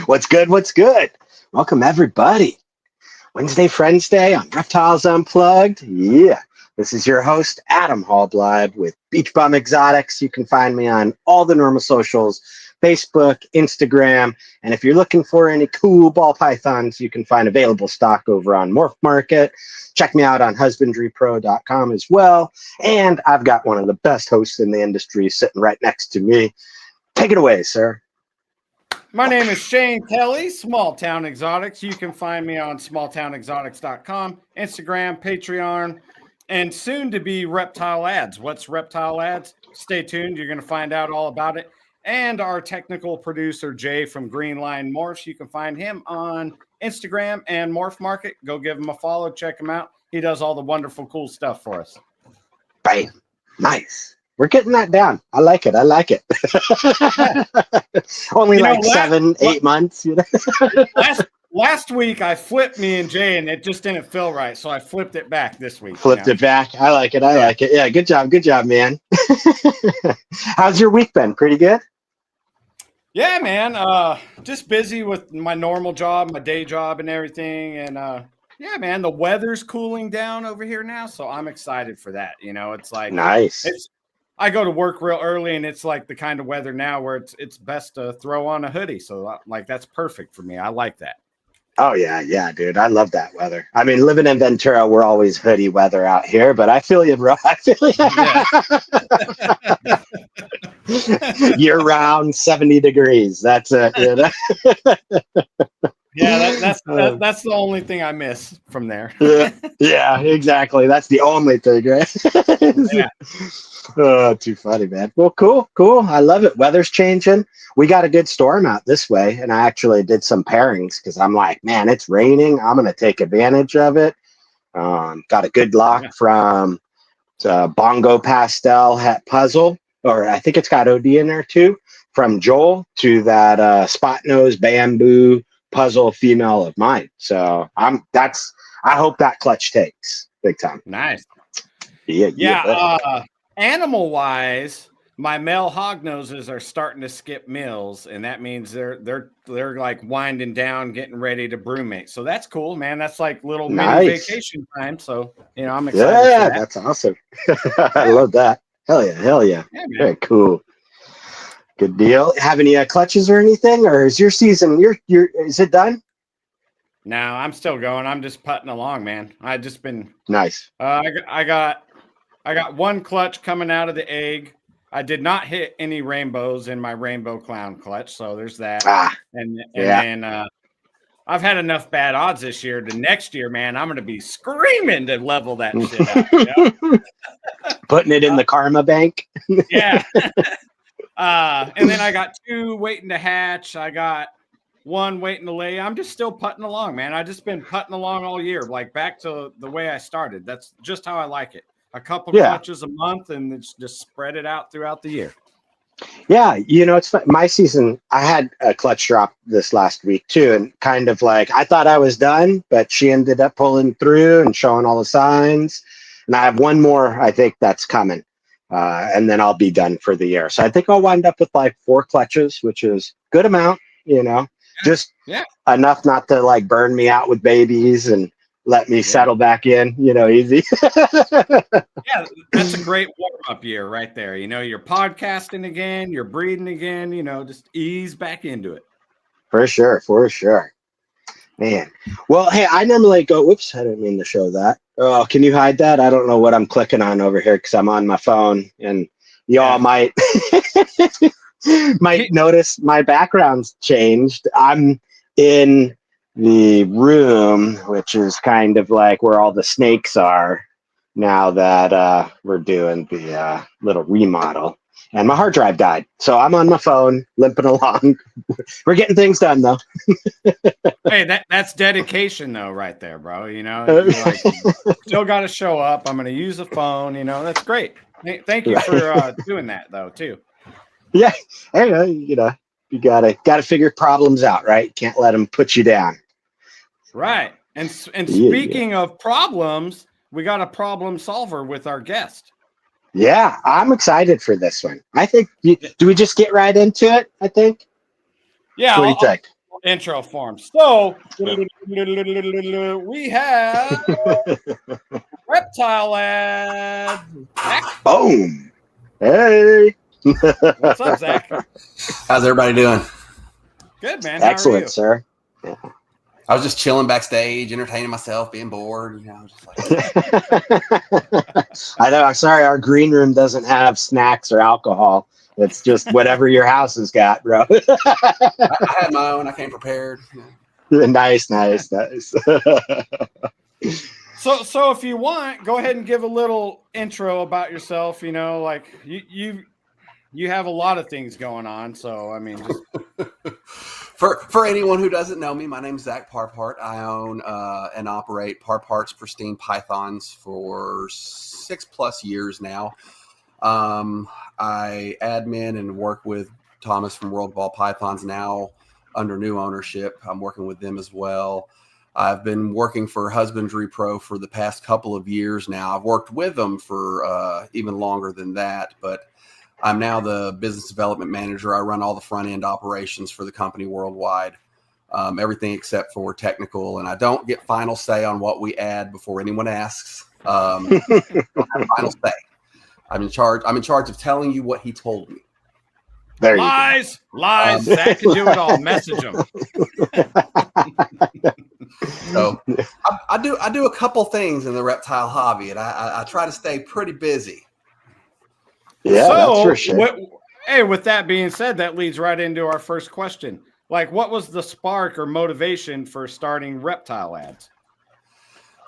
What's good? What's good? Welcome, everybody. Wednesday Friends Day on Reptiles Unplugged. Yeah, this is your host, Adam Halbleib with Beach Bum Exotics. You can find me on all the normal socials, Facebook, Instagram, and if you're looking for any cool ball pythons, you can find available stock over on MorphMarket. Check me out on husbandrypro.com as well. And I've got one of the best hosts in the industry sitting right next to me. Take it away, sir. My name is Shane Kelley, Small Town Exotics. You can find me on smalltownexotics.com, Instagram, Patreon, and soon to be Reptile Ads. What's Reptile Ads? Stay tuned. You're going to find out all about it. And our technical producer, Jay from Greenline Morphs. You can find him on Instagram and MorphMarket. Go give him a follow. Check him out. He does all the wonderful, cool stuff for us. Bam. Nice. We're getting that down. I like it. I like it. Only like 7-8 months. You know? last week I flipped me and Jay, and it just didn't feel right. So I flipped it back this week. Flipped it back. I like it. I like it. Yeah, good job. Good job, man. How's your week been? Pretty good? Yeah, man. Just busy with my normal job, my day job and everything. And yeah, man, the weather's cooling down over here now. So I'm excited for that. You know, it's like nice. I go to work real early, and it's like the kind of weather now where it's best to throw on a hoodie. So like that's perfect for me. I like that. Oh yeah, dude. I love that weather. I mean, living in Ventura, we're always hoodie weather out here, but I feel you, bro. I feel you. Year round, 70 degrees. That's it. You know? Yeah, that's the only thing I miss from there. Yeah, exactly. That's the only thing, right? Yeah. Oh, too funny, man. Well, cool. I love it. Weather's changing. We got a good storm out this way, and I actually did some pairings because I'm like, man, it's raining. I'm going to take advantage of it. Got a good lock from Bongo Pastel Hat Puzzle, or I think it's got OD in there too, from Joel to that spot nose bamboo puzzle female of mine. So I hope that clutch takes big time. Nice. Yeah. Animal wise, my male hognoses are starting to skip meals, and that means they're like winding down, getting ready to brumate. So that's cool, man. That's like little mini vacation time. So I'm excited. Yeah, for that. That's awesome. I love that. Hell yeah. Very cool. Good deal. Have any clutches or anything, or is your season? Is it done? No, I'm still going. I'm just putting along, man. I just been nice. I got one clutch coming out of the egg. I did not hit any rainbows in my rainbow clown clutch, so there's that. And then I've had enough bad odds this year. The next year, man, I'm going to be screaming to level that shit out. You know? Putting it in the karma bank. Yeah. And then I got 2 waiting to hatch. I got 1 waiting to lay. I'm just still putting along, man. I just been putting along all year, like back to the way I started. That's just how I like it. A couple clutches a month, and it's just spread it out throughout the year. Yeah, it's fun. My season, I had a clutch drop this last week too, and kind of like I thought I was done, but she ended up pulling through and showing all the signs. And I have 1 more, I think that's coming, and then I'll be done for the year. So I think I'll wind up with like 4 clutches, which is good amount, just enough not to like burn me out with babies and let me settle back in, easy. Yeah, that's a great warm-up year right there. You're podcasting again, you're breeding again, just ease back into it. For sure. Man. Well, hey, I normally go, whoops, I didn't mean to show that. Oh, can you hide that? I don't know what I'm clicking on over here because I'm on my phone, and y'all might notice my background's changed. I'm in the room, which is kind of like where all the snakes are now that we're doing the little remodel. And my hard drive died. So I'm on my phone, limping along. We're getting things done, though. Hey, that's dedication, though, right there, bro. Still got to show up. I'm going to use the phone. That's great. Thank you for doing that, though, too. Yeah. Hey, you gotta figure problems out, right? Can't let them put you down. Right. And speaking of problems, we got a problem solver with our guest. Yeah, I'm excited for this one. I think, do we just get right into it, I think? Yeah, What do you think? Intro form. So we have Reptile Ads. Zach? Boom. Hey. What's up, Zach? How's everybody doing? Good, man. How are Excellent, you? sir. I was just chilling backstage, entertaining myself, being bored, just like I know. I'm sorry, our green room doesn't have snacks or alcohol. It's just whatever your house has got, bro. I had my own. I came prepared. Nice. So if you want, go ahead and give a little intro about yourself. Like you have a lot of things going on. So I mean, just For anyone who doesn't know me, my name is Zac Parpart. I own and operate Parpart's Pristine Pythons for 6+ years now. I admin and work with Thomas from World Ball Pythons now under new ownership. I'm working with them as well. I've been working for Husbandry Pro for the past couple of years now. I've worked with them for even longer than that, but I'm now the business development manager. I run all the front end operations for the company worldwide, everything except for technical. And I don't get final say on what we add before anyone asks. I don't have final say. I'm in charge. I'm in charge of telling you what he told me. There lies. Zach can do it all. Message him. So I do a couple things in the reptile hobby, and I try to stay pretty busy. Yeah, that's for sure. With that being said, that leads right into our first question. Like, what was the spark or motivation for starting Reptile Ads?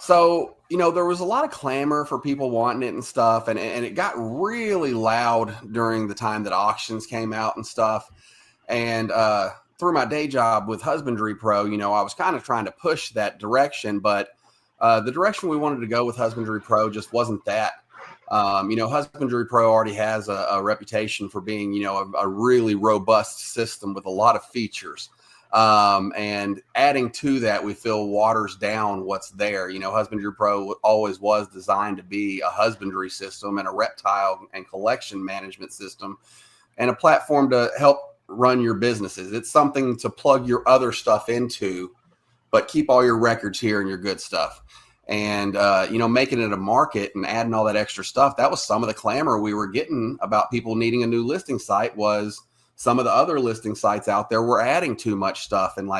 So, there was a lot of clamor for people wanting it and stuff. And it got really loud during the time that auctions came out and stuff. And through my day job with Husbandry Pro, I was kind of trying to push that direction. But the direction we wanted to go with Husbandry Pro just wasn't that. Husbandry Pro already has a reputation for being, a really robust system with a lot of features. And adding to that, we feel waters down what's there. Husbandry Pro always was designed to be a husbandry system and a reptile and collection management system and a platform to help run your businesses. It's something to plug your other stuff into, but keep all your records here and your good stuff. And, making it a market and adding all that extra stuff, that was some of the clamor we were getting about people needing a new listing site. Was some of the other listing sites out there were adding too much stuff and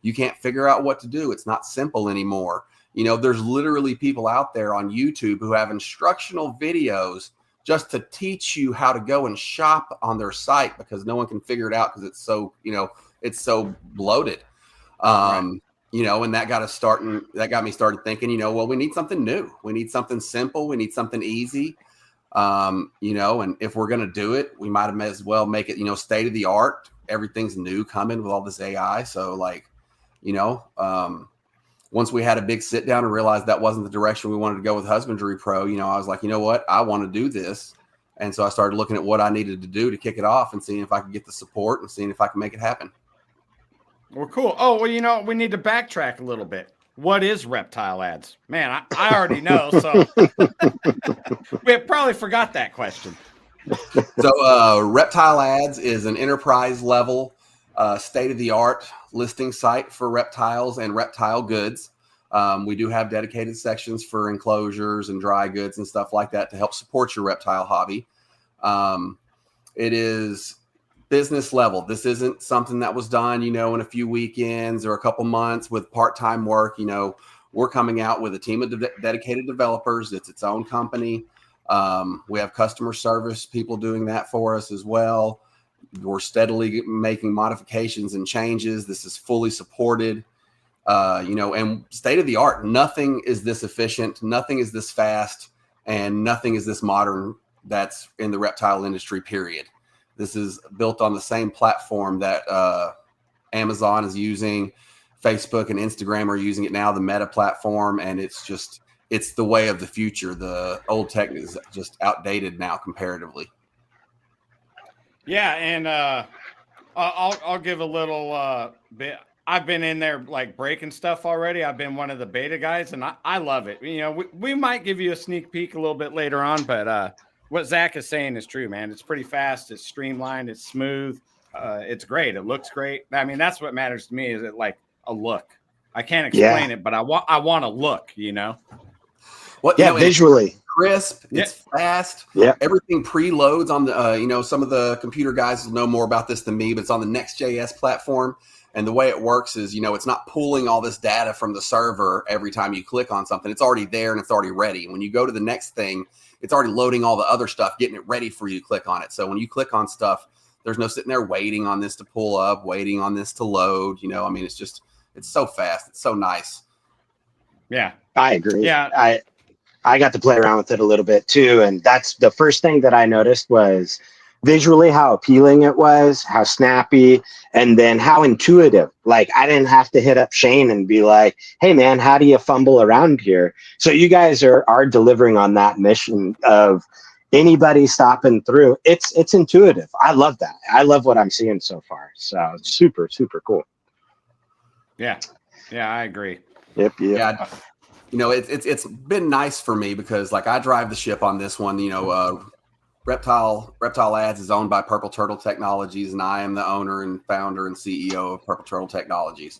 you can't figure out what to do. It's not simple anymore. There's literally people out there on YouTube who have instructional videos just to teach you how to go and shop on their site because no one can figure it out because it's so, it's so bloated. Right. And that got me started thinking, well, we need something new. We need something simple. We need something easy. And if we're going to do it, we might as well make it, state of the art. Everything's new coming with all this AI. So once we had a big sit down and realized that wasn't the direction we wanted to go with Husbandry Pro, I was like, you know what, I want to do this. And so I started looking at what I needed to do to kick it off and seeing if I could get the support and seeing if I could make it happen. Well, cool. Oh, well, we need to backtrack a little bit. What is Reptile Ads? Man, I already know, so we probably forgot that question. So Reptile Ads is an enterprise level, state-of-the-art listing site for reptiles and reptile goods. We do have dedicated sections for enclosures and dry goods and stuff like that to help support your reptile hobby. It is business level. This isn't something that was done, in a few weekends or a couple months with part-time work. We're coming out with a team of dedicated developers. It's its own company. We have customer service people doing that for us as well. We're steadily making modifications and changes. This is fully supported, and state of the art. Nothing is this efficient. Nothing is this fast, and nothing is this modern that's in the reptile industry, period. This is built on the same platform that Amazon is using. Facebook and Instagram are using it now, the Meta platform, and it's the way of the future. The old tech is just outdated now comparatively. Yeah, and I'll give a little bit. I've been in there breaking stuff already. I've been one of the beta guys, and I love it. We might give you a sneak peek a little bit later on, but what Zach is saying is true, man. It's pretty fast. It's streamlined. It's smooth. it's great. It looks great. I mean, that's what matters to me. Is it like a look? I can't explain it, but I want to look. What? Yeah, visually crisp. It's fast. Yeah, everything preloads on the. Some of the computer guys will know more about this than me, but it's on the Next.js platform. And the way it works is, it's not pulling all this data from the server every time you click on something. It's already there and it's already ready. When you go to the next thing, it's already loading all the other stuff, getting it ready for you to click on it. So when you click on stuff, there's no sitting there waiting on this to pull up, waiting on this to load. It's so fast. It's so nice. Yeah, I agree. Yeah, I got to play around with it a little bit too. And that's the first thing that I noticed was visually how appealing it was, how snappy, and then how intuitive. Like I didn't have to hit up Shane and be like, hey man, how do you fumble around here? So you guys are delivering on that mission of anybody stopping through. It's intuitive. I love that. I love what I'm seeing so far. So it's super, super cool. Yeah, I agree. Yep. Yeah. It's been nice for me because like I drive the ship on this one, Reptile Ads is owned by Purple Turtle Technologies, and I am the owner and founder and CEO of Purple Turtle Technologies.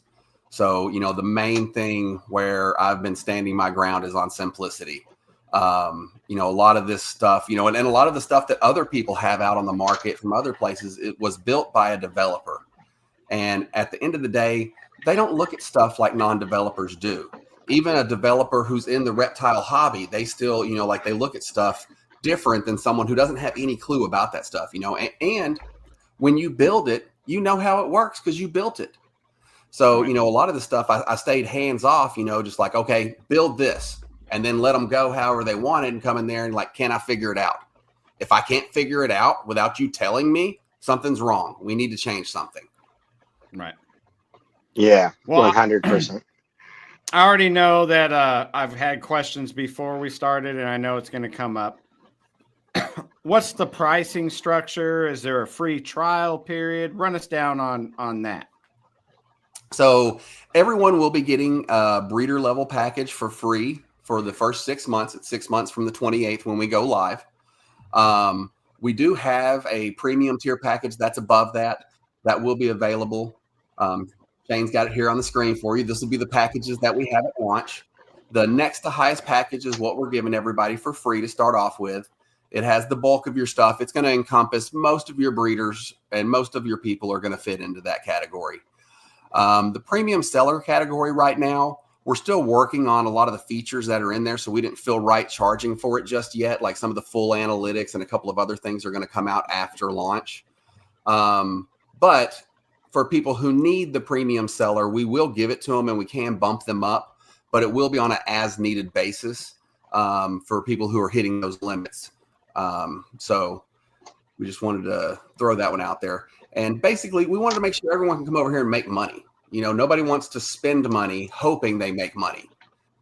So, the main thing where I've been standing my ground is on simplicity. A lot of this stuff, and a lot of the stuff that other people have out on the market from other places, it was built by a developer. And at the end of the day, they don't look at stuff like non-developers do. Even a developer who's in the reptile hobby, they still, they look at stuff different than someone who doesn't have any clue about that stuff, and when you build it, how it works because you built it. So, a lot of the stuff I stayed hands off, just like, okay, build this and then let them go however they want it and come in there and like, can I figure it out? If I can't figure it out without you telling me, something's wrong. We need to change something. Right. Yeah. Well, 100%. I already know that I've had questions before we started, and I know it's going to come up. What's the pricing structure? Is there a free trial period? Run us down on that. So everyone will be getting a breeder level package for free for the first 6 months. It's 6 months from the 28th when we go live. We do have a premium tier package that's above that will be available. Shane's got it here on the screen for you. This will be the packages that we have at launch. The next to highest package is what we're giving everybody for free to start off with. It has the bulk of your stuff. It's going to encompass most of your breeders, and most of your people are going to fit into that category. The premium seller category right now, we're still working on a lot of the features that are in there, so we didn't feel right charging for it just yet. Like some of the full analytics and a couple of other things are going to come out after launch. But for people who need the premium seller, we will give it to them and we can bump them up, but it will be on an as needed basis for people who are hitting those limits. So we just wanted to throw that one out there. And basically, we wanted to make sure everyone can come over here and make money. Nobody wants to spend money hoping they make money.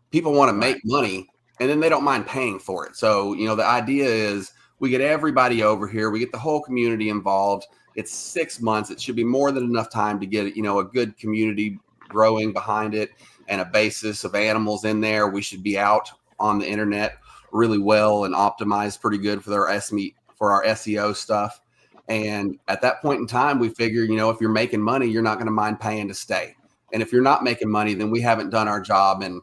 People want to make money, and then they don't mind paying for it. So, the idea is we get everybody over here. We get the whole community involved. It's 6 months. It should be more than enough time to get, a good community growing behind it and a basis of animals in there. We should be out on the internet really well and optimized pretty good for our SEO stuff. And at that point in time, we figure, if you're making money, you're not going to mind paying to stay. And if you're not making money, then we haven't done our job. And,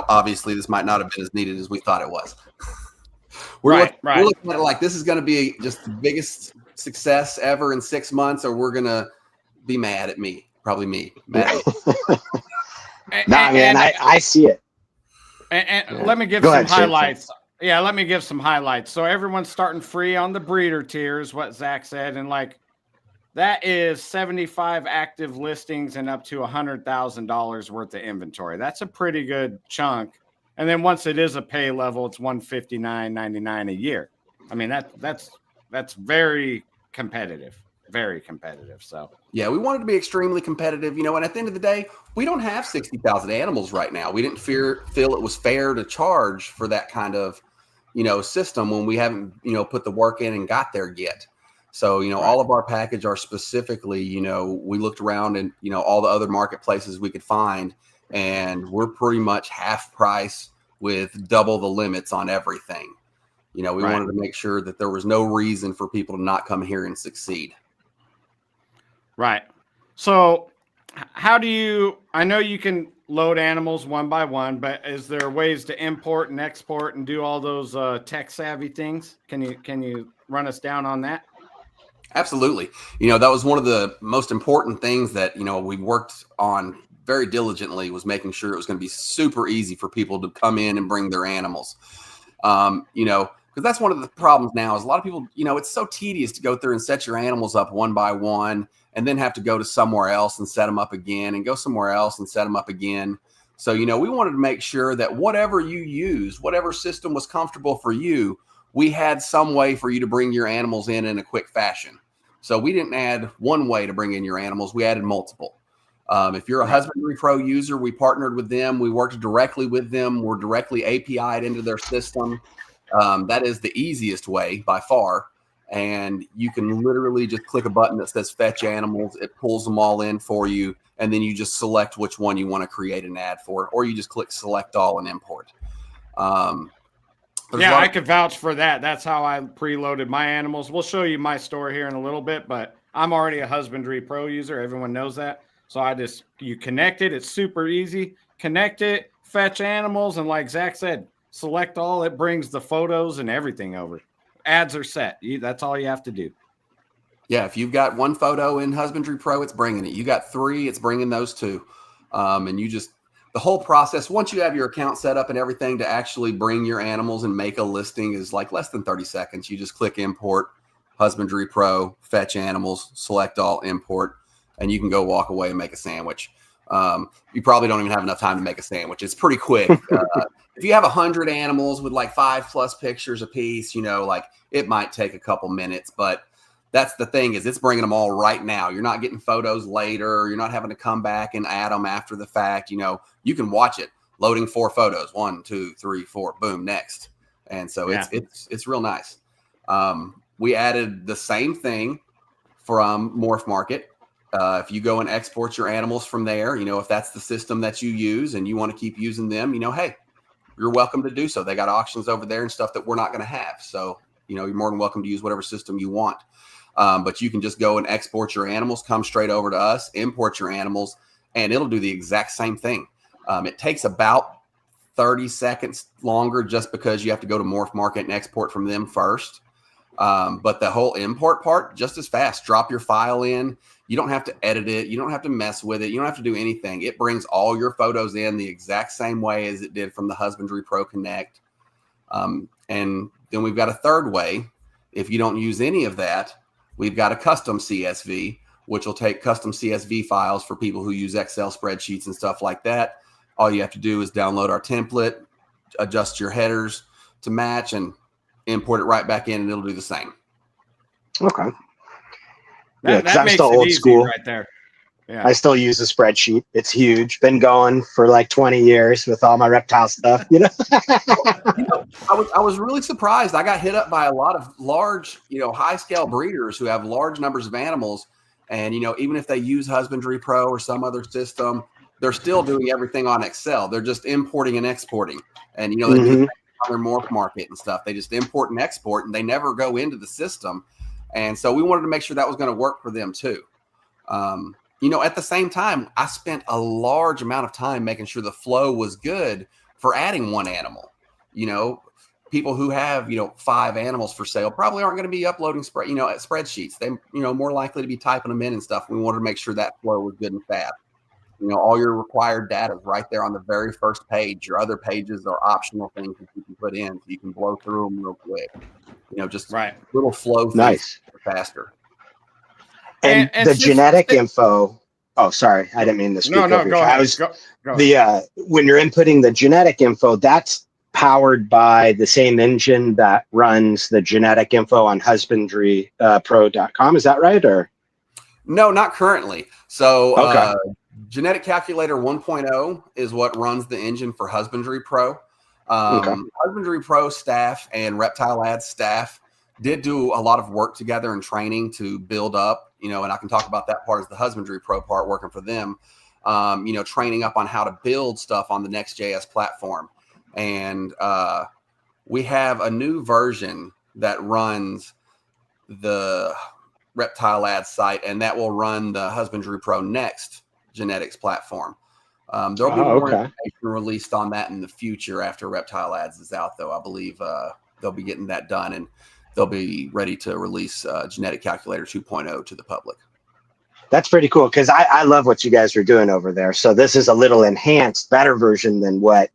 obviously this might not have been as needed as we thought it was. We're looking at it like this is going to be just the biggest success ever in 6 months, or we're going to be mad at me. Probably me. Mad at man, I see it. And let me give some highlights. Yeah, let me give some highlights. So everyone's starting free on the breeder tiers, what Zac said. And that is 75 active listings and up to $100,000 worth of inventory. That's a pretty good chunk. And then once it is a pay level, it's $159.99 a year. I mean, that's very competitive. Very competitive. So yeah, we wanted to be extremely competitive, and at the end of the day, we don't have 60,000 animals right now. We didn't feel it was fair to charge for that kind of, system when we haven't, put the work in and got there yet. So, all of our package are specifically, we looked around and, all the other marketplaces we could find, and we're pretty much half price with double the limits on everything. We wanted to make sure that there was no reason for people to not come here and succeed. Right. So how do you, I know you can load animals one by one, but is there ways to import and export and do all those tech savvy things? Can you run us down on that? Absolutely. That was one of the most important things that, we worked on very diligently, was making sure it was going to be super easy for people to come in and bring their animals. Because that's one of the problems now is a lot of people, it's so tedious to go through and set your animals up one by one and then have to go to somewhere else and set them up again and go somewhere else and set them up again. So, we wanted to make sure that whatever you use, whatever system was comfortable for you, we had some way for you to bring your animals in a quick fashion. So we didn't add one way to bring in your animals. We added multiple. If you're a Husbandry Pro user, we partnered with them. We worked directly with them. We're directly API'd into their system. That is the easiest way by far. And you can literally just click a button that says fetch animals. It pulls them all in for you. And then you just select which one you want to create an ad for, or you just click select all and import. I could vouch for that. That's how I preloaded my animals. We'll show you my store here in a little bit, but I'm already a Husbandry Pro user. Everyone knows that. So you connect it. It's super easy. Connect it, fetch animals, and like Zac said, select all. It brings the photos and everything over. Ads are set. That's all you have to do. Yeah, if you've got one photo in Husbandry Pro, it's bringing it. You got 3, it's bringing those 2. And the whole process, once you have your account set up and everything, to actually bring your animals and make a listing is like less than 30 seconds. You just click import, Husbandry Pro, fetch animals, select all, import, and you can go walk away and make a sandwich. You probably don't even have enough time to make a sandwich. It's pretty quick. If you have 100 animals with like 5+ pictures a piece, it might take a couple minutes, but that's the thing, is it's bringing them all right now. You're not getting photos later. You're not having to come back and add them after the fact. You can watch it loading 4 photos, 1, 2, 3, 4, boom, next. And so it's real nice. We added the same thing from MorphMarket. If you go and export your animals from there, if that's the system that you use and you want to keep using them, hey, you're welcome to do so. They got auctions over there and stuff that we're not going to have. So, you're more than welcome to use whatever system you want. But you can just go and export your animals, come straight over to us, import your animals, and it'll do the exact same thing. It takes about 30 seconds longer just because you have to go to MorphMarket and export from them first. But the whole import part, just as fast. Drop your file in. You don't have to edit it. You don't have to mess with it. You don't have to do anything. It brings all your photos in the exact same way as it did from the Husbandry Pro Connect. And then we've got a third way. If you don't use any of that, we've got a custom CSV, which will take custom CSV files for people who use Excel spreadsheets and stuff like that. All you have to do is download our template, adjust your headers to match, and import it right back in, and it'll do the same. Okay. That makes still it old easy school right there. Yeah. I still use a spreadsheet. It's huge. Been going for like 20 years with all my reptile stuff, I was really surprised. I got hit up by a lot of large, high scale breeders who have large numbers of animals. And, even if they use Husbandry Pro or some other system, they're still doing everything on Excel. They're just importing and exporting. And, they do it on their MorphMarket and stuff. They just import and export, and they never go into the system. And so we wanted to make sure that was going to work for them too. At the same time, I spent a large amount of time making sure the flow was good for adding one animal. People who have, 5 animals for sale probably aren't going to be uploading spreadsheets. They, more likely to be typing them in and stuff. We wanted to make sure that flow was good and fast. All your required data is right there on the very first page. Your other pages are optional things that you can put in, so you can blow through them real quick. Just little flow things nice. Faster. And the genetic info. Oh, sorry, I didn't mean to speak. No, go ahead. Go. When you're inputting the genetic info, that's powered by the same engine that runs the genetic info on husbandrypro.com. Is that right? Or no, not currently. So okay. Genetic Calculator 1.0 is what runs the engine for Husbandry Pro. Husbandry Pro staff and Reptile Ads staff did do a lot of work together and training to build up, and I can talk about that part as the Husbandry Pro part working for them, training up on how to build stuff on the Next.js platform. And we have a new version that runs the Reptile Ads site, and that will run the Husbandry Pro Next genetics platform. There'll be more information released on that in the future after Reptile Ads is out, though. I believe they'll be getting that done, and they'll be ready to release Genetic Calculator 2.0 to the public. That's pretty cool, because I love what you guys are doing over there. So this is a little enhanced, better version than what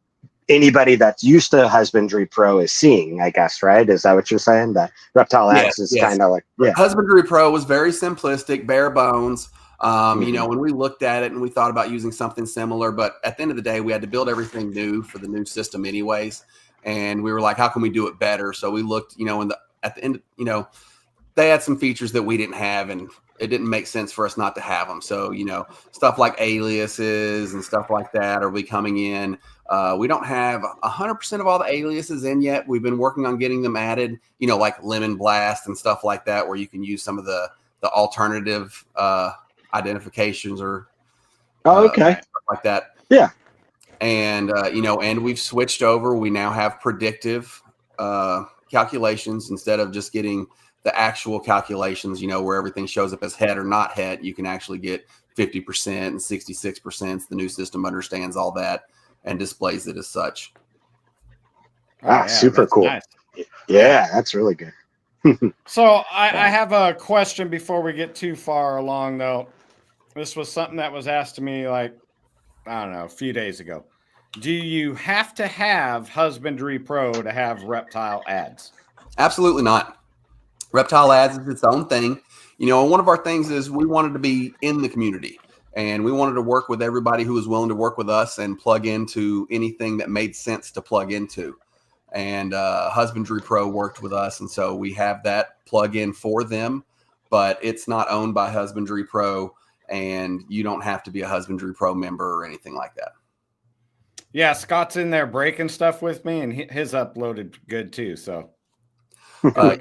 anybody that's used to Husbandry Pro is seeing, I guess, right? Is that what you're saying? That Reptile Ads is kind of like, Husbandry Pro was very simplistic, bare bones. You know, when we looked at it and we thought about using something similar, but at the end of the day, we had to build everything new for the new system anyways. And we were like, how can we do it better? So we looked, you know, at the end, you know, they had some features that we didn't have, and it didn't make sense for us not to have them. So, you know, stuff like aliases and stuff like that are we coming in. We don't have 100% of all the aliases in yet. We've been working on getting them added, you know, like Lemon Blast and stuff like that, where you can use some of the alternative identifications or stuff like that. Yeah. And, you know, and we've switched over. We now have predictive calculations instead of just getting the actual calculations, you know, where everything shows up as head or not head. You can actually get 50% and 66%. The new system understands all that and displays it as such. Super cool. Nice. Yeah, that's really good. So I have a question before we get too far along, though. This was something that was asked to me, like, I don't know, a few days ago. Do you have to have Husbandry Pro to have Reptile Ads? Absolutely not. Reptile Ads is its own thing. You know, one of our things is we wanted to be in the community, and we wanted to work with everybody who was willing to work with us and plug into anything that made sense to plug into. And Husbandry Pro worked with us, and so we have that plug-in for them, but it's not owned by Husbandry Pro, and you don't have to be a Husbandry Pro member or anything like that. Yeah, Scott's in there breaking stuff with me, and his uploaded good too, so. I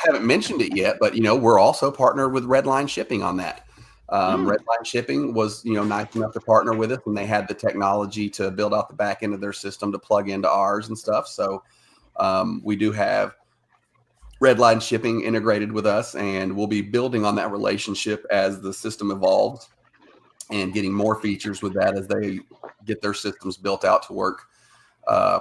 haven't mentioned it yet, but, you know, we're also partnered with Redline Shipping on that. Redline Shipping was, you know, nice enough to partner with us, and they had the technology to build out the back end of their system to plug into ours and stuff. So we do have Redline Shipping integrated with us, and we'll be building on that relationship as the system evolves and getting more features with that as they get their systems built out to work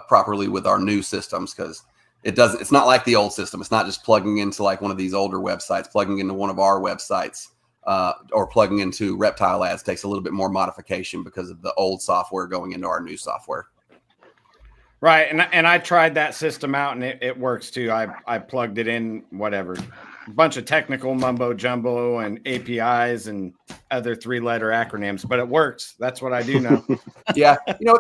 properly with our new systems, because it's not like the old system. It's not just plugging into like one of these older websites. Plugging into one of our websites or plugging into Reptile Ads takes a little bit more modification because of the old software going into our new software. Right. And I tried that system out, and it works too. I plugged it in, whatever, a bunch of technical mumbo jumbo and APIs and other 3-letter acronyms, but it works. That's what I do now. Yeah. You know,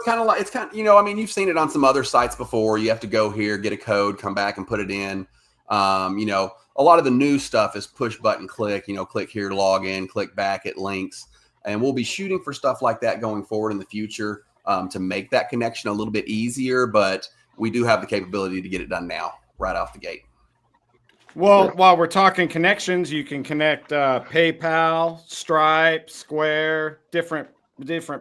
you know, I mean, you've seen it on some other sites before. You have to go here, get a code, come back and put it in. You know, a lot of the new stuff is push button click, you know, click here to log in, click back, it links. And we'll be shooting for stuff like that going forward in the future to make that connection a little bit easier. But we do have the capability to get it done now, right off the gate. Well, while we're talking connections, you can connect PayPal, Stripe, Square, different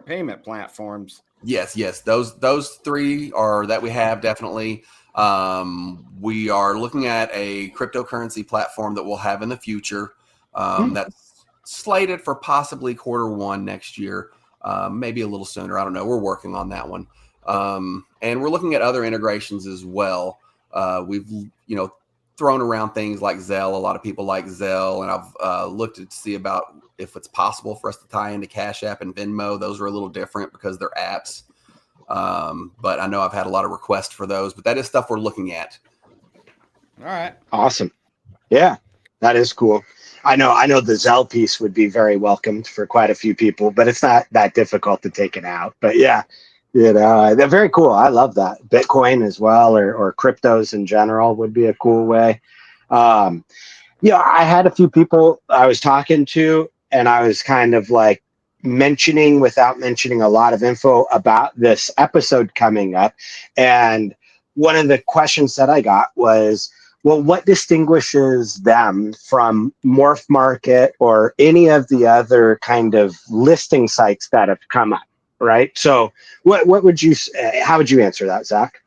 payment platforms. Yes. Those three are that we have definitely. We are looking at a cryptocurrency platform that we'll have in the future. That's slated for possibly Q1 next year, maybe a little sooner. I don't know. We're working on that one. And we're looking at other integrations as well. We've, you know, thrown around things like Zelle. A lot of people like Zelle, and I've looked to see about if it's possible for us to tie into Cash App and Venmo. Those are a little different because they're apps. But I know I've had a lot of requests for those, but that is stuff we're looking at. All right. Awesome. Yeah, that is cool. I know the Zelle piece would be very welcomed for quite a few people, but it's not that difficult to take it out. But yeah, you know, they're very cool. I love that. Bitcoin as well, or cryptos in general would be a cool way. You know, I had a few people I was talking to, and I was kind of like mentioning without mentioning a lot of info about this episode coming up. And one of the questions that I got was, well, what distinguishes them from MorphMarket or any of the other kind of listing sites that have come up, right? So what would you, how would you answer that, Zach?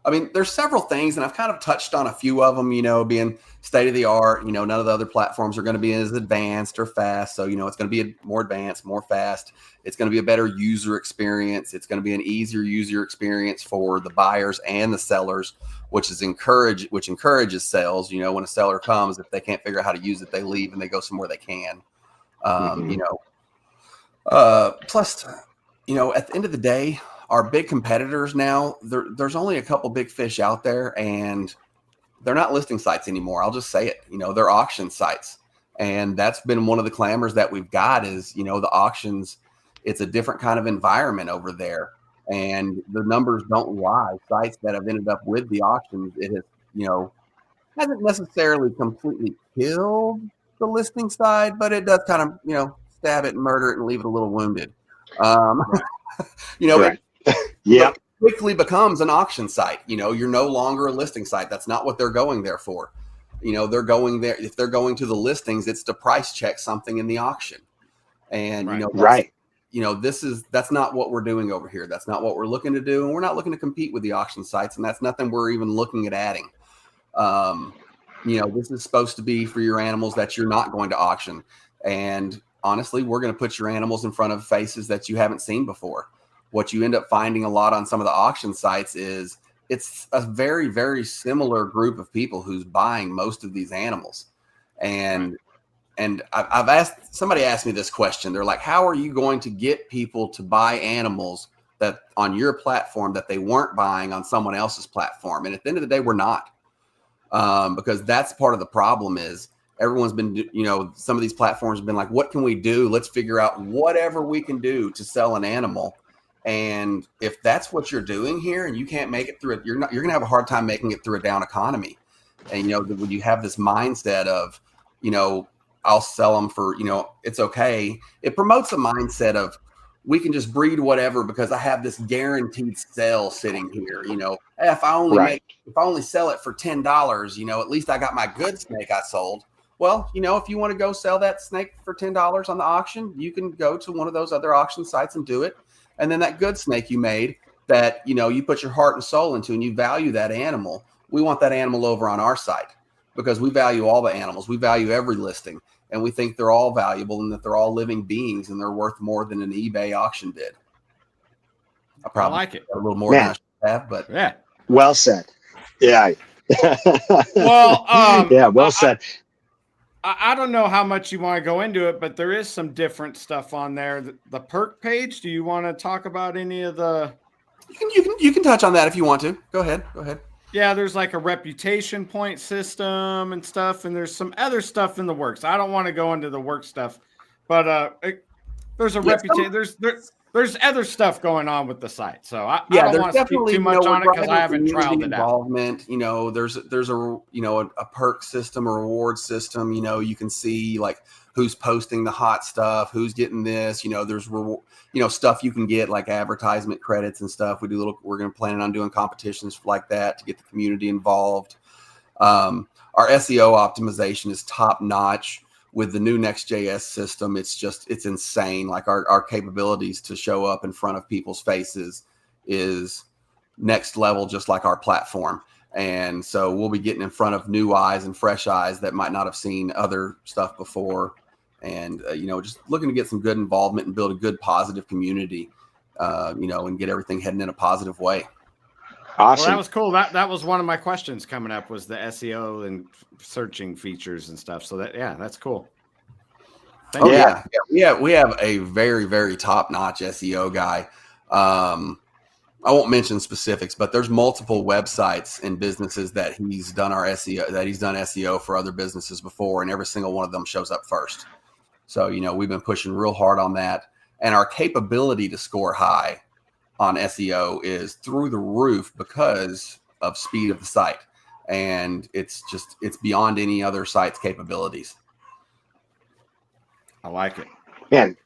I mean, there's several things, and I've kind of touched on a few of them, you know, being state of the art. You know, none of the other platforms are going to be as advanced or fast. So, you know, it's going to be more advanced, more fast. It's going to be a better user experience. It's going to be an easier user experience for the buyers and the sellers, which encourages sales. You know, when a seller comes, if they can't figure out how to use it, they leave and they go somewhere they can. You know, plus, you know, at the end of the day, our big competitors now, there's only a couple big fish out there, and they're not listing sites anymore. I'll just say it. You know, they're auction sites. And that's been one of the clamors that we've got is, you know, the auctions, it's a different kind of environment over there. And the numbers don't lie. Sites that have ended up with the auctions, it has, you know, hasn't necessarily completely killed the listing side, but it does kind of, you know, stab it and murder it and leave it a little wounded. You know, right. Yeah, quickly becomes an auction site. You know, you're no longer a listing site. That's not what they're going there for. You know, they're going there. If they're going to the listings, it's to price check something in the auction. And, you know, you know, that's not what we're doing over here. That's not what we're looking to do. And we're not looking to compete with the auction sites. And that's nothing we're even looking at adding. You know, this is supposed to be for your animals that you're not going to auction. And honestly, we're going to put your animals in front of faces that you haven't seen before. What you end up finding a lot on some of the auction sites is it's a very, very similar group of people who's buying most of these animals. And somebody asked me this question. They're like, how are you going to get people to buy animals that on your platform that they weren't buying on someone else's platform? And at the end of the day, we're not, because that's part of the problem is everyone's been, you know, some of these platforms have been like, what can we do? Let's figure out whatever we can do to sell an animal. And if that's what you're doing here and you can't make it through it, you're going to have a hard time making it through a down economy. And, you know, when you have this mindset of, you know, I'll sell them for, you know, it's okay. It promotes a mindset of we can just breed whatever because I have this guaranteed sale sitting here. You know, if I only sell it for $10, you know, at least I got my good snake I sold. Well, you know, if you want to go sell that snake for $10 on the auction, you can go to one of those other auction sites and do it. And then that good snake you made that, you know, you put your heart and soul into and you value that animal. We want that animal over on our site because we value all the animals. We value every listing and we think they're all valuable and that they're all living beings and they're worth more than an eBay auction did. I probably like it a little more than I should have, but yeah. Well said. Yeah. Well, yeah, well said. I don't know how much you want to go into it, but there is some different stuff on there. The perk page. Do you want to talk about any of the? You can touch on that if you want to. Go ahead. Yeah, there's like a reputation point system and stuff, and there's some other stuff in the works. I don't want to go into the work stuff, but there's a reputation. There's other stuff going on with the site, so I don't want to speak too much on it because I haven't trialed it out. You know, there's a you know a perk system, a reward system. You know, you can see like who's posting the hot stuff, who's getting this. You know, there's stuff you can get like advertisement credits and stuff. We're going to plan on doing competitions like that to get the community involved. Our SEO optimization is top notch. With the new Next.js system, it's insane. Like our capabilities to show up in front of people's faces is next level, just like our platform. And so we'll be getting in front of new eyes and fresh eyes that might not have seen other stuff before. And, you know, just looking to get some good involvement and build a good positive community, you know, and get everything heading in a positive way. Awesome. Well, that was cool. That was one of my questions coming up was the SEO and searching features and stuff. So that's cool. Yeah. We have a very, very top-notch SEO guy. I won't mention specifics, but there's multiple websites and businesses that he's done SEO for other businesses before, and every single one of them shows up first. So, you know, we've been pushing real hard on that, and our capability to score high on SEO is through the roof because of speed of the site. And it's beyond any other site's capabilities. I like it. Man,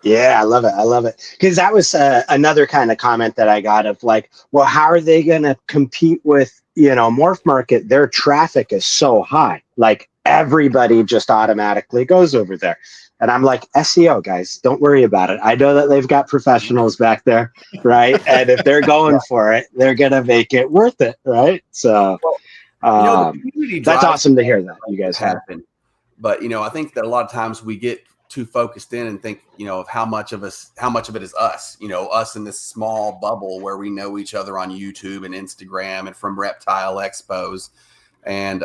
yeah, I love it. Because that was another kind of comment that I got of like, well, how are they going to compete with, you know, MorphMarket? Their traffic is so high. Like everybody just automatically goes over there. And I'm like, SEO guys, don't worry about it. I know that they've got professionals back there, right? And if they're going for it, they're going to make it worth it, right? So the community that's drives awesome to hear that you guys have. But, I think that a lot of times we get too focused in and think, of how much of it is us, us in this small bubble where we know each other on YouTube and Instagram and from Reptile Expos. And,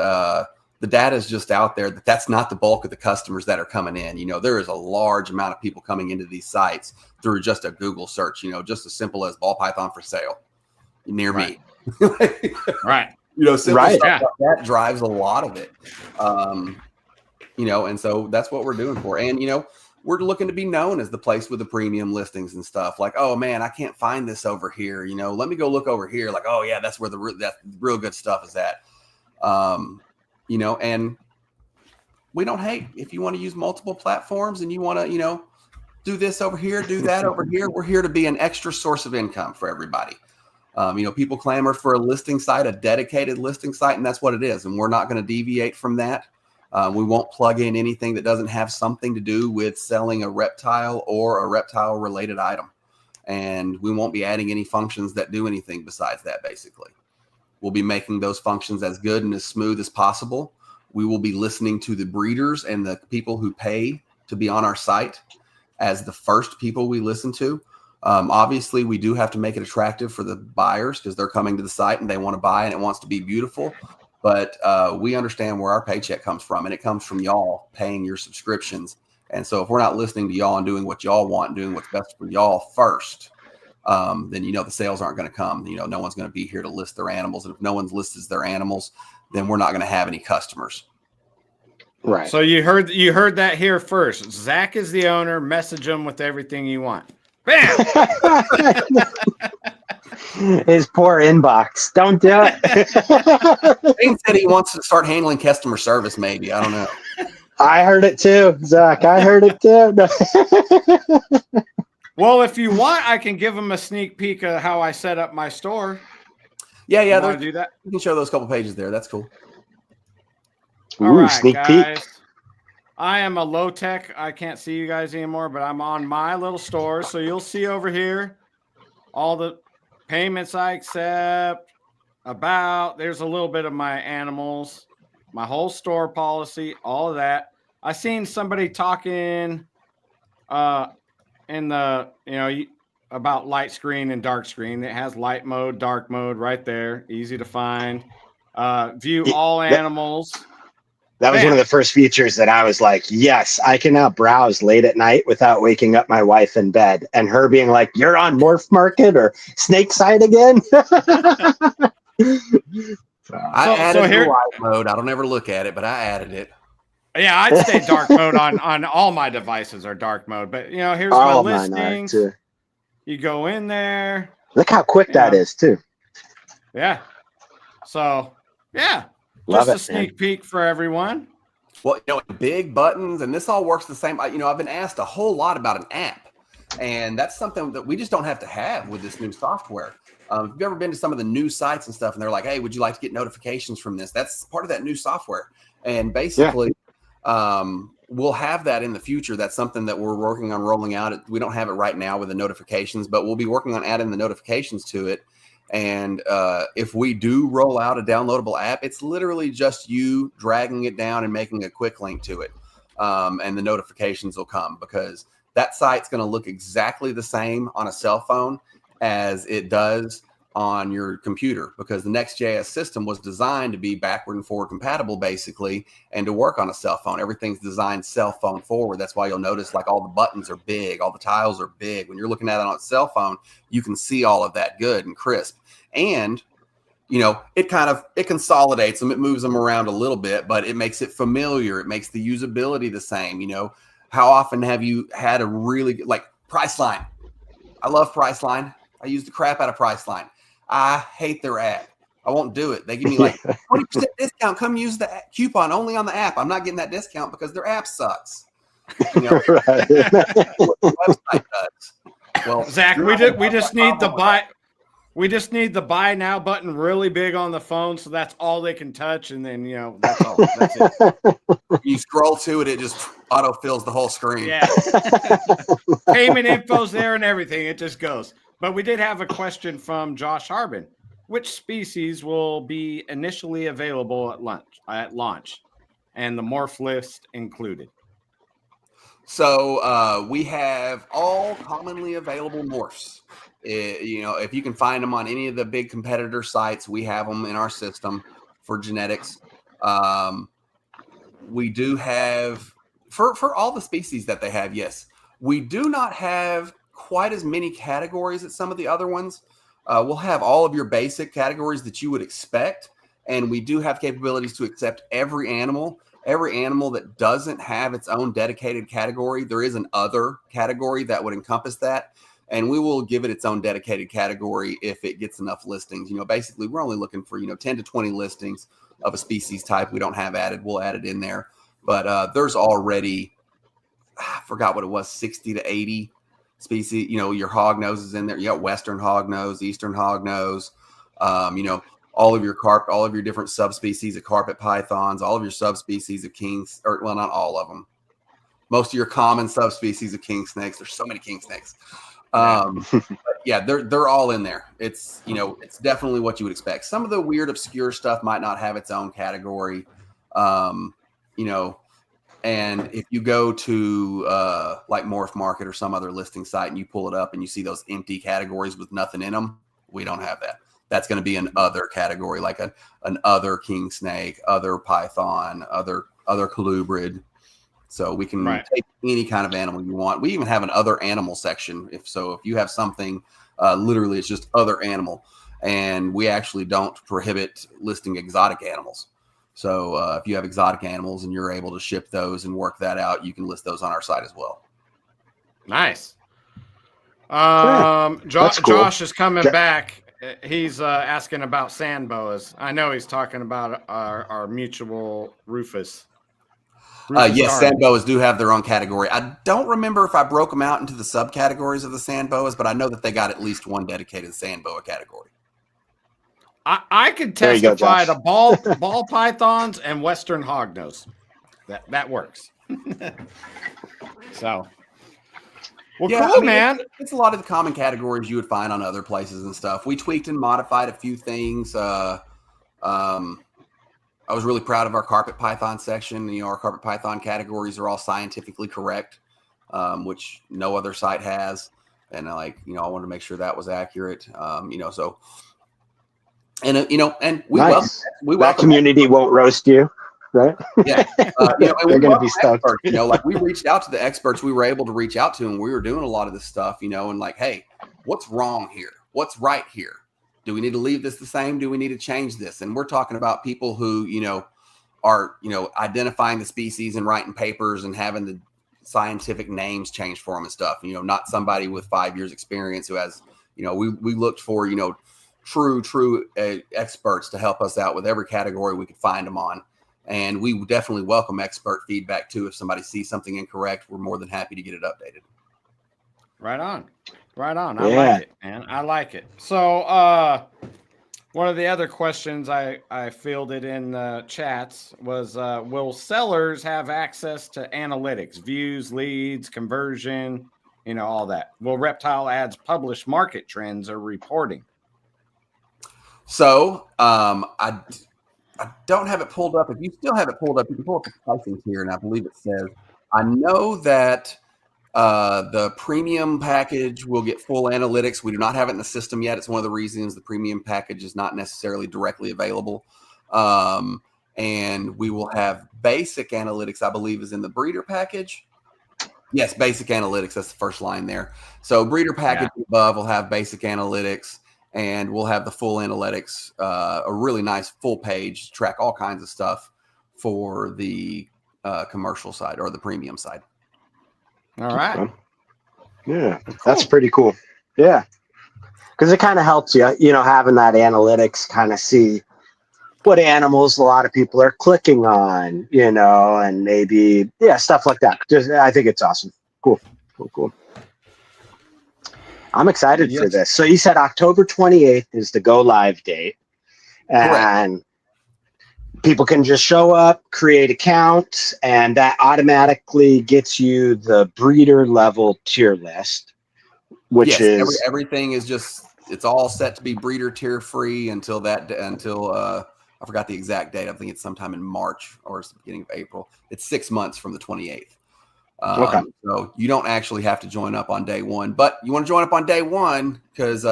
the data is just out there that's not the bulk of the customers that are coming in. There is a large amount of people coming into these sites through just a Google search, just as simple as ball python for sale near me. Right. Simple stuff like that drives a lot of it. And so that's what we're doing for. And, we're looking to be known as the place with the premium listings and stuff like, oh man, I can't find this over here. Let me go look over here. Like, oh yeah, that's where that real good stuff is at. And we don't hate if you want to use multiple platforms and you want to, do this over here, do that over here. We're here to be an extra source of income for everybody. People clamor for a listing site, a dedicated listing site, and that's what it is. And we're not going to deviate from that. We won't plug in anything that doesn't have something to do with selling a reptile or a reptile related item. And we won't be adding any functions that do anything besides that, basically. We'll be making those functions as good and as smooth as possible. We will be listening to the breeders and the people who pay to be on our site as the first people we listen to. Obviously, we do have to make it attractive for the buyers because they're coming to the site and they want to buy and it wants to be beautiful. But we understand where our paycheck comes from, and it comes from y'all paying your subscriptions. And so if we're not listening to y'all and doing what y'all want and doing what's best for y'all first, then the sales aren't going to come. No one's going to be here to list their animals, and if no one lists their animals, then we're not going to have any customers. Right. So you heard that here first. Zac is the owner. Message him with everything you want. Bam. His poor inbox. Don't do it. Shane said he wants to start handling customer service. Maybe, I don't know. I heard it too, Zac. I heard it too. Well, if you want, I can give them a sneak peek of how I set up my store. Yeah. You want to do that? You can show those couple pages there. That's cool. Ooh, all right, sneak guys. peek. I am a low tech. I can't see you guys anymore, but I'm on my little store. So you'll see over here all the payments I accept. There's a little bit of my animals, my whole store policy, all of that. I seen somebody talking in the, about light screen and dark screen. It has light mode, dark mode right there. Easy to find. View all animals. That was one of the first features that I was like, yes, I can now browse late at night without waking up my wife in bed and her being like, you're on MorphMarket or Snakeside again. I added the light mode. I don't ever look at it, but I added it. Yeah, I'd stay dark mode on all my devices are dark mode. But, here's my listings. You go in there. Look how quick that is, too. Yeah. So, yeah. Love just a sneak peek for everyone. Well, big buttons, and this all works the same. I've been asked a whole lot about an app, and that's something that we just don't have to have with this new software. If you've ever been to some of the new sites and stuff, and they're like, hey, would you like to get notifications from this? That's part of that new software. And basically, we'll have that in the future. That's something that we're working on rolling out. We don't have it right now with the notifications, but we'll be working on adding the notifications to it. And if we do roll out a downloadable app, it's literally just you dragging it down and making a quick link to it. And the notifications will come because that site's going to look exactly the same on a cell phone as it does on your computer, because the Next.js system was designed to be backward and forward compatible, basically, and to work on a cell phone. Everything's designed cell phone forward. That's why you'll notice like all the buttons are big, all the tiles are big. When you're looking at it on a cell phone, you can see all of that good and crisp. And it consolidates them, it moves them around a little bit, but it makes it familiar. It makes the usability the same. How often have you had a really good, like Priceline? I love Priceline. I use the crap out of Priceline. I hate their app. I won't do it. They give me like 20% discount. Come use the coupon only on the app. I'm not getting that discount because their app sucks. What the website does. Well, Zac, we just need the buy. We just need the buy now button really big on the phone, so that's all they can touch, and then that's all. That's it. You scroll to it, it just auto fills the whole screen. Yeah. Payment info's there and everything. It just goes. But we did have a question from Josh Harbin. Which species will be initially available at launch, and the morph list included? So we have all commonly available morphs. If you can find them on any of the big competitor sites, we have them in our system for genetics. We do have for all the species that they have. Yes, we do not have quite as many categories as some of the other ones. We'll have all of your basic categories that you would expect, and we do have capabilities to accept every animal. Every animal that doesn't have its own dedicated category, there is an other category that would encompass that. And we will give it its own dedicated category if it gets enough listings. Basically, we're only looking for 10 to 20 listings of a species type we don't have added. We'll add it in there. But there's already, I forgot what it was, 60 to 80 species. Your hog nose is in there. You got Western hog nose, Eastern hog nose. All of your different subspecies of carpet pythons, all of your subspecies of kings, or well, not all of them. Most of your common subspecies of king snakes. There's so many king snakes. But yeah, they're all in there. It's it's definitely what you would expect. Some of the weird obscure stuff might not have its own category. And if you go to like MorphMarket or some other listing site and you pull it up and you see those empty categories with nothing in them, we don't have that. That's going to be an other category, like an other king snake, other python, other colubrid. So we can take any kind of animal you want. We even have an other animal section. If you have something, literally it's just other animal. And we actually don't prohibit listing exotic animals. So if you have exotic animals and you're able to ship those and work that out, you can list those on our site as well. Nice. Cool. Josh is coming back. He's asking about sand boas. I know he's talking about our mutual Rufus. Yes, sand boas do have their own category. I don't remember if I broke them out into the subcategories of the sand boas, but I know that they got at least one dedicated sand boa category. I could testify to ball pythons and Western hognose. That works. So, well, yeah, cool, man. It's a lot of the common categories you would find on other places and stuff. We tweaked and modified a few things. I was really proud of our carpet python section. Our carpet python categories are all scientifically correct, which no other site has. And I wanted to make sure that was accurate. So, and and we nice. we that community won't roast you, right? Yeah, and they're going to be stoked. Like we reached out to the experts we were able to reach out to, and we were doing a lot of this stuff, and like, hey, what's wrong here? What's right here? Do we need to leave this the same? Do we need to change this? And we're talking about people who, are, identifying the species and writing papers and having the scientific names changed for them and stuff, not somebody with 5 years experience who has, we looked for, true experts to help us out with every category we could find them on. And we definitely welcome expert feedback too. If somebody sees something incorrect, we're more than happy to get it updated. Right on. I like it, man. I like it. So one of the other questions I fielded in the chats was, will sellers have access to analytics, views, leads, conversion, all that? Will Reptile Ads publish market trends or reporting? So I don't have it pulled up. If you still have it pulled up, you can pull up the pricing here, and I believe it says, I know that the premium package will get full analytics. We do not have it in the system yet. It's one of the reasons the premium package is not necessarily directly available. And we will have basic analytics, I believe, is in the breeder package. Yes, basic analytics. That's the first line there. So breeder package above will have basic analytics, and we'll have the full analytics, a really nice full page to track all kinds of stuff for the commercial side or the premium side. All right. Yeah, cool. That's pretty cool. Yeah, because it kind of helps you, having that analytics, kind of see what animals a lot of people are clicking on, and maybe stuff like that. I think it's awesome. Cool. I'm excited for Yes. this. So you said October 28th is the go live date, and people can just show up, create accounts, and that automatically gets you the breeder level tier list, which is everything is just, it's all set to be breeder tier free until I forgot the exact date. I think it's sometime in March or it's the beginning of April. It's 6 months from the 28th. Okay. So you don't actually have to join up on day one, but you want to join up on day one because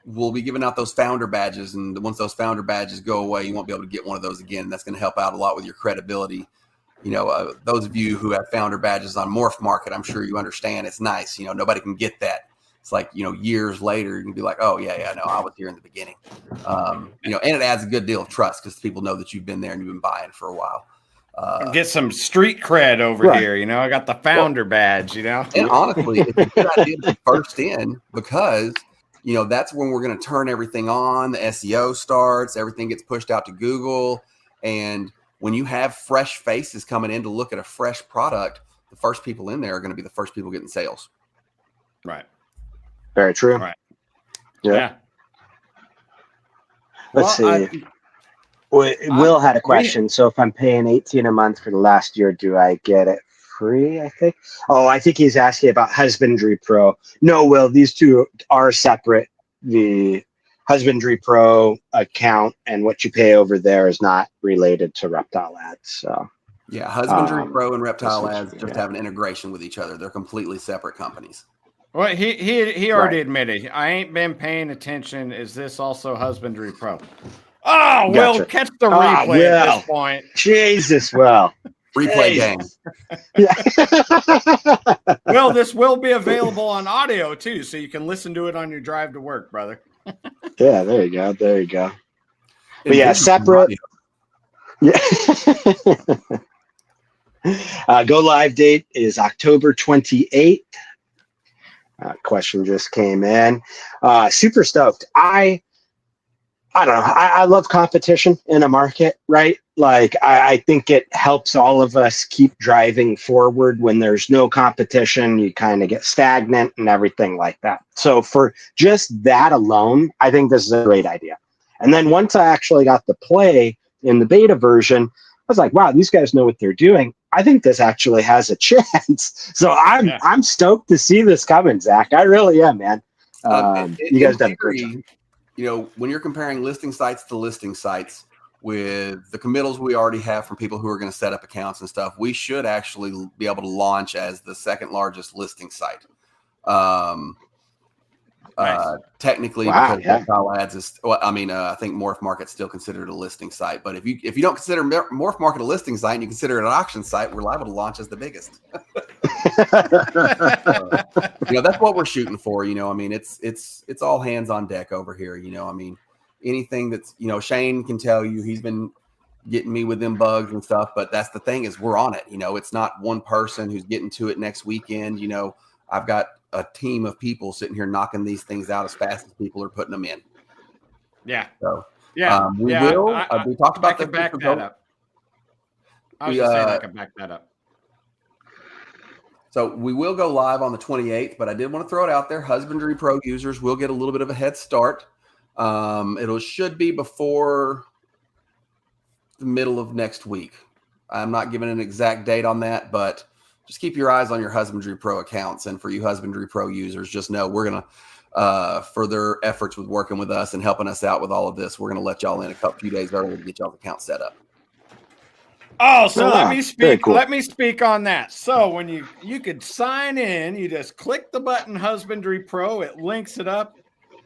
we'll be giving out those founder badges. And once those founder badges go away, you won't be able to get one of those again. That's going to help out a lot with your credibility. You know, those of you who have founder badges on MorphMarket, I'm sure you understand it's nice. You know, nobody can get that. It's like, you know, years later, you can be like, oh, yeah, no, I was here in the beginning. You know, and it adds a good deal of trust because people know that you've been there and you've been buying for a while. Get some street cred over here. You know, I got the founder badge, you know. And honestly, it's a good idea to be first in because, you know, that's when we're going to turn everything on. The SEO starts, everything gets pushed out to Google. And when you have fresh faces coming in to look at a fresh product, the first people in there are going to be the first people getting sales. Right. very true. Right. Yeah. Let's Well, see. Will had a question. So if I'm paying $18 a month for the last year, do I get it free? I think. Oh, I think he's asking about Husbandry Pro. No, Will, these two are separate. The Husbandry Pro account and what you pay over there is not related to Reptile Ads. So yeah, Husbandry Pro and Reptile Ads just have an integration with each other. They're completely separate companies. Well, he already admitted I ain't been paying attention. Is this also Husbandry Pro? Oh, Gotcha. Will, catch the replay at this point. Jesus, Will. Replay game. Yeah. Will, this will be available on audio too, so you can listen to it on your drive to work, brother. Yeah, there you go. There you go. But yeah, separate. Yeah. Go live date is October 28th. Question just came in. Super stoked. I don't know. I love competition in a market, right? Like I think it helps all of us keep driving forward. When there's no competition, you kind of get stagnant and everything like that. So for just that alone, I think this is a great idea. And then once I actually got to play in the beta version, I was like, wow, these guys know what they're doing. I think this actually has a chance. So I'm stoked to see this coming, Zach. I really am, man. You guys done a great job. You know, when you're comparing listing sites to listing sites with the committals we already have from people who are going to set up accounts and stuff, we should actually be able to launch as the second largest listing site. Nice. Technically, because Reptile Ads is, well, I mean, I think MorphMarket's still considered a listing site, but if you don't consider MorphMarket a listing site and you consider it an auction site, we're liable to launch as the biggest. You know, that's what we're shooting for. You know, I mean, it's all hands on deck over here. You know, I mean, anything that's, you know, Shane can tell you he's been getting me with them bugs and stuff, but that's the thing is we're on it. You know, it's not one person who's getting to it next weekend. You know, I've got a team of people sitting here knocking these things out as fast as people are putting them in. Yeah. So we talked about I can back that up. I was just saying I can back that up. So we will go live on the 28th, but I did want to throw it out there. Husbandry Pro users will get a little bit of a head start. Should be before the middle of next week. I'm not giving an exact date on that, but just keep your eyes on your Husbandry Pro accounts. And for you Husbandry Pro users, just know we're going to, for their efforts with working with us and helping us out with all of this, we're going to let y'all in a few days early to get y'all's account set up. Oh, so let me speak. Cool. Let me speak on that. So when you could sign in, you just click the button Husbandry Pro, it links it up.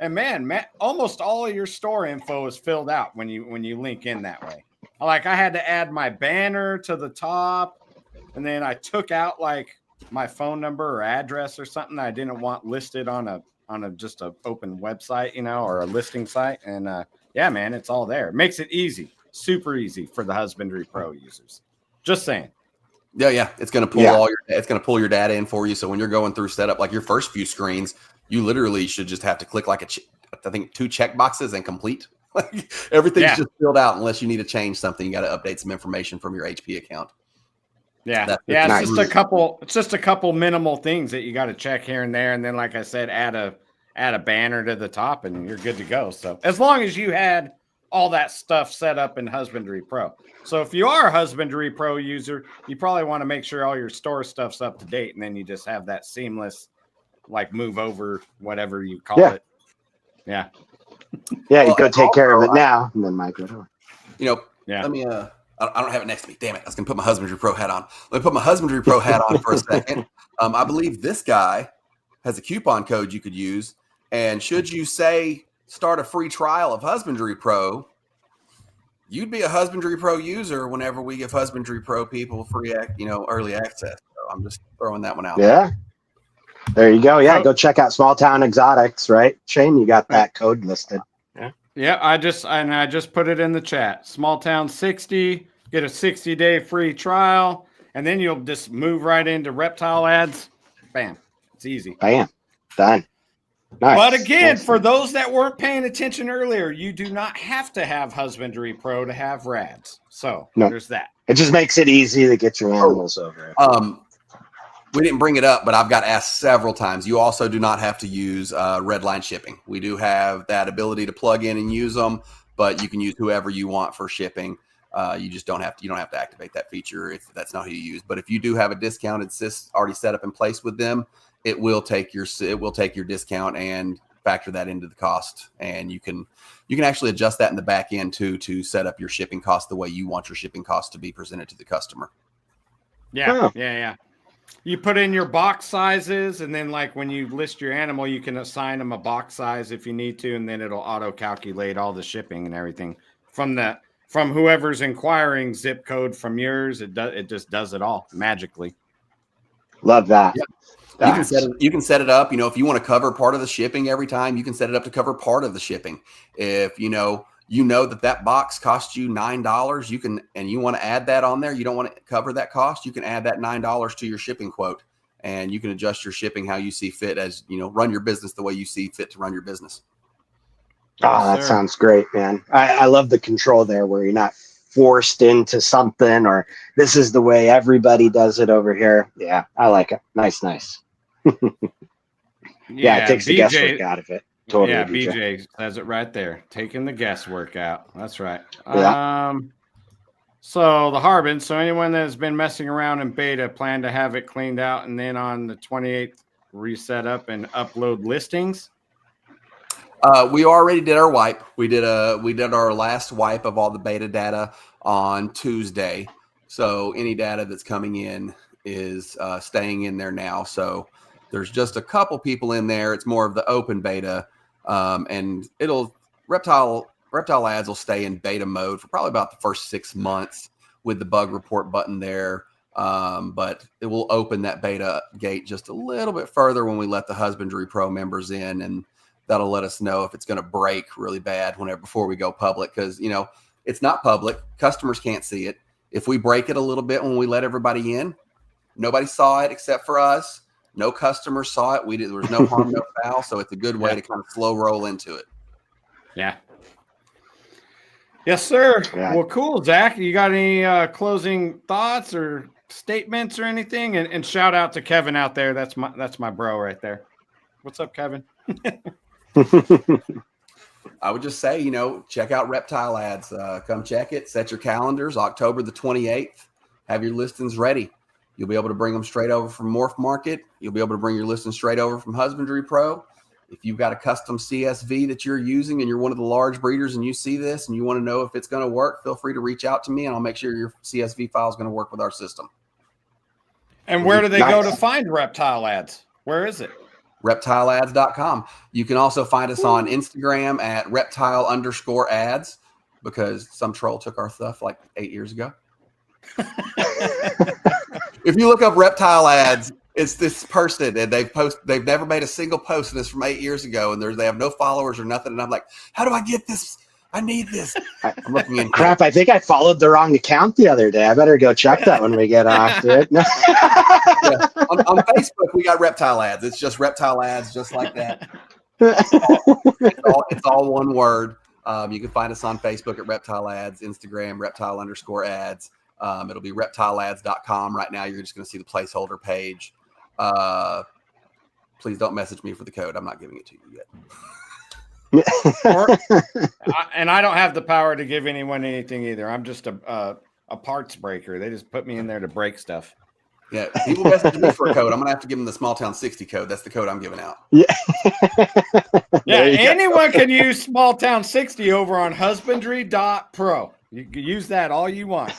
And man, almost all of your store info is filled out when you link in that way. Like I had to add my banner to the top. And then I took out like my phone number or address or something that I didn't want listed on a just a open website, you know, or a listing site. And yeah, man, it's all there. It makes it easy, super easy for the Husbandry Pro users. Just saying. Yeah. It's going to pull it's going to pull your data in for you. So when you're going through setup, like your first few screens, you literally should just have to click like I think 2 check boxes and complete. Like everything's just filled out unless you need to change something. You got to update some information from your HP account. Yeah. It's Nice. It's just a couple minimal things that you got to check here and there. And then, like I said, add a banner to the top and you're good to go. So as long as you had all that stuff set up in Husbandry Pro. So if you are a Husbandry Pro user, you probably want to make sure all your store stuff's up to date. And then you just have that seamless, like move over, whatever you call it. Yeah. Yeah. You go take care of it now. And then Mike would. Let me, I don't have it next to me. Damn it. I was going to put my Husbandry Pro hat on. Let me put my Husbandry Pro hat on for a second. I believe this guy has a coupon code you could use. And should you say start a free trial of Husbandry Pro, you'd be a Husbandry Pro user whenever we give Husbandry Pro people free, early access. So I'm just throwing that one out. Yeah. There you go. Yeah. Go check out Small Town Exotics, right? Shane, you got that code listed. Yeah, I just put it in the chat. Small Town 60, get a 60-day free trial, and then you'll just move right into Reptile Ads. Bam. It's easy. Bam. Done. Nice. But again, for those that weren't paying attention earlier, you do not have to have Husbandry Pro to have RADS. So there's that. It just makes it easy to get your animals over. We didn't bring it up, but I've got asked several times. You also do not have to use Redline shipping. We do have that ability to plug in and use them, but you can use whoever you want for shipping. You just don't have to activate that feature if that's not who you use. But if you do have a discounted sys already set up in place with them, it will take your discount and factor that into the cost. And you can actually adjust that in the back end too to set up your shipping cost the way you want your shipping cost to be presented to the customer. Yeah. You put in your box sizes, and then like when you list your animal, you can assign them a box size if you need to, and then it'll auto calculate all the shipping and everything from whoever's inquiring zip code from yours. It just does it all magically. Love that. Yep. You can set it up. If you want to cover part of the shipping every time, you can set it up to cover part of the shipping. If that box costs you $9, you want to add that on there. You don't want to cover that cost. You can add that $9 to your shipping quote, and you can adjust your shipping how you see fit as run your business the way you see fit to run your business. Oh, that sounds great, man. I love the control there where you're not forced into something or this is the way everybody does it over here. Yeah, I like it. Nice. Yeah, it takes the guesswork out of it. Totally. Yeah, BJ says it right there. Taking the guesswork out. That's right. Yeah. So the Harbin. So anyone that has been messing around in beta, plan to have it cleaned out and then on the 28th reset up and upload listings. We already did our wipe. We did our last wipe of all the beta data on Tuesday. So any data that's coming in is staying in there now. So there's just a couple people in there. It's more of the open beta. And Reptile Ads will stay in beta mode for probably about the first 6 months with the bug report button there. But it will open that beta gate just a little bit further when we let the Husbandry Pro members in, and that'll let us know if it's going to break really bad before we go public. Because, it's not public. Customers can't see it. If we break it a little bit when we let everybody in, nobody saw it except for us. No customers saw it. There was no harm, no foul. So it's a good way to kind of slow roll into it. Yeah. Yes, sir. Yeah. Well, cool. Zach, you got any closing thoughts or statements or anything? And shout out to Kevin out there. That's my bro right there. What's up, Kevin? I would just say, check out Reptile Ads. Come check it. Set your calendars. October the 28th. Have your listings ready. You'll be able to bring them straight over from MorphMarket. You'll be able to bring your listings straight over from Husbandry Pro. If you've got a custom CSV that you're using and you're one of the large breeders and you see this and you want to know if it's going to work, feel free to reach out to me and I'll make sure your CSV file is going to work with our system. And where do they go to find Reptile Ads? Where is it? Reptileads.com. You can also find us on Instagram at reptile_ads because some troll took our stuff like 8 years ago. If you look up Reptile Ads, it's this person and they've never made a single post, and it's from 8 years ago, and they have no followers or nothing. And I'm like, how do I get this? I need this. I'm looking in. Crap, I think I followed the wrong account the other day. I better go check that when we get off, dude. Yeah. On Facebook, we got Reptile Ads. It's just Reptile Ads, just like that. It's all one word. You can find us on Facebook at Reptile Ads, Instagram, Reptile_ads. It'll be reptileads.com. Right now, you're just going to see the placeholder page. Please don't message me for the code. I'm not giving it to you yet. And I don't have the power to give anyone anything either. I'm just a parts breaker. They just put me in there to break stuff. Yeah, people message me for a code. I'm gonna have to give them the Small Town 60 code. That's the code I'm giving out. Yeah. Yeah, anyone can use Small Town 60 over on husbandry.pro. You can use that all you want.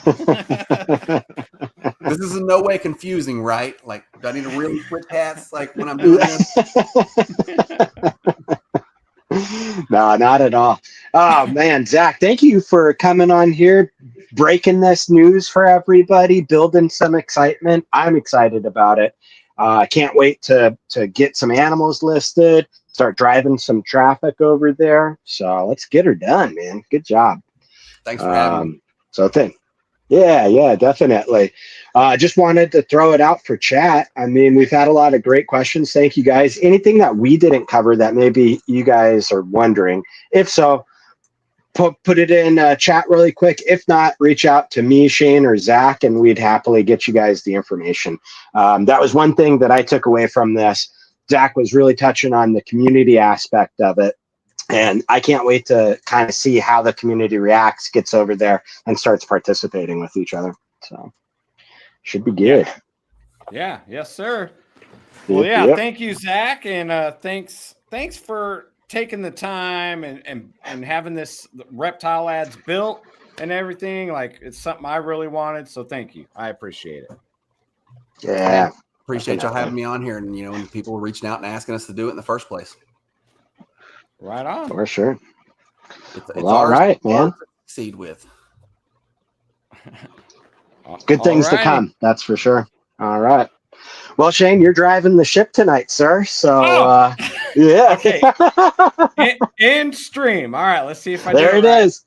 This is in no way confusing, right? Like, do I need to really switch hats like when I'm doing this? No, not at all. Oh man, Zac, thank you for coming on here, breaking this news for everybody, building some excitement. I'm excited about it. I can't wait to get some animals listed, start driving some traffic over there. So let's get her done, man. Good job. Thanks for having me. So yeah, definitely. Just wanted to throw it out for chat. I mean, we've had a lot of great questions. Thank you guys. Anything that we didn't cover that maybe you guys are wondering? If so, put it in chat really quick. If not, reach out to me, Shane, or Zac, and we'd happily get you guys the information. That was one thing that I took away from this. Zac was really touching on the community aspect of it. And I can't wait to kind of see how the community reacts, gets over there, and starts participating with each other. So should be good. Yeah. Yes, sir. Well, yeah. Thank you, Zac, and thanks for taking the time and having this Reptile Ads built and everything. Like, it's something I really wanted. So thank you. I appreciate it. Yeah. Appreciate y'all having me on here, and when people were reaching out and asking us to do it in the first place. Right on. For sure. It's all right, man. Succeed with. Good things to come. That's for sure. All right. Well, Shane, you're driving the ship tonight, sir. So, yeah. Okay. In stream. All right. Let's see if I There do it right. is.